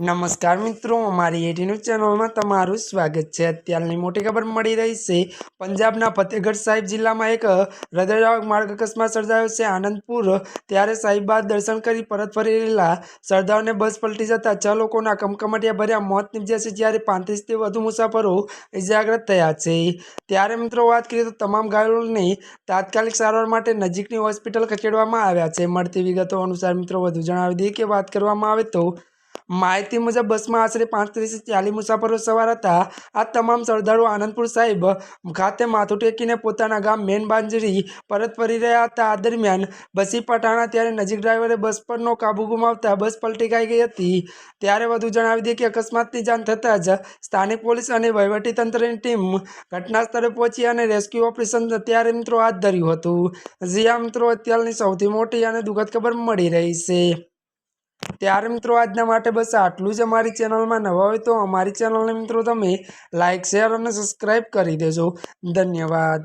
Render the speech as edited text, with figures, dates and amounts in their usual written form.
नमस्कार मित्रों, अमारी एटी न्यूज चैनल में तमारुं स्वागत है। अत्याરની मोटी खबर मળી રહી છે। पंजाबना फतेहगढ़ साहिब जिला में एक हृदयदायक मार्ग अकस्मात सर्जायो છે। आनंदपुर त्यारे साहिबाद दर्शन करी परत फरी रहेला सरदारने बस पलटी जता 6 लोकोना कमकमाटिया भर्या मौत निपज्या छे, ज्यारे 35 થી વધુ मुसाफरो इजाग्रस्त थया छे। त्यारे मित्रों बात करीए तो तमाम घायलोने तात्कालिक सारवार माटे नजीकनी होस्पिटल खसेडवामां आव्या छे। मळती विगतो अनुसार मित्रों वधु जणावी दઈએ के बात करवामां आवे तो माहिती मुजब बस में आश्रे 35 થી 40 मुसाफरो सवार था। आ तमाम सरदारो आनंदपुर साहिब खाते माथुं टेकीने पोताना गाम मेन बांजरी परत फरी रह्या हता। आ दरमियान बसी पटाणा त्यारे नजीक ड्राइवरे बस परनो काबू गुमावता बस पलटी खाई गई हती। त्यारे वधु जणावी दઈએ के अकस्मातनी जाण थतां ज स्थानिक पोलीस अने वहीवटी तंत्रनी टीम घटना स्थळे पहोंची अने रेस्क्यू ऑपरेशन त्यारे मित्रों हाथ धर्युं हतुं। जी आ मित्रों अत्याરની सौथी मोटी अने दुखद खबर मળી रही छे। त्यारे मित्रों आजना माटे बस आटलू ज। अमारी चेनल में नवा होय तो अमारी चेनल ने मित्रों तमे लाइक शेर और सब्सक्राइब करी देजो। धन्यवाद।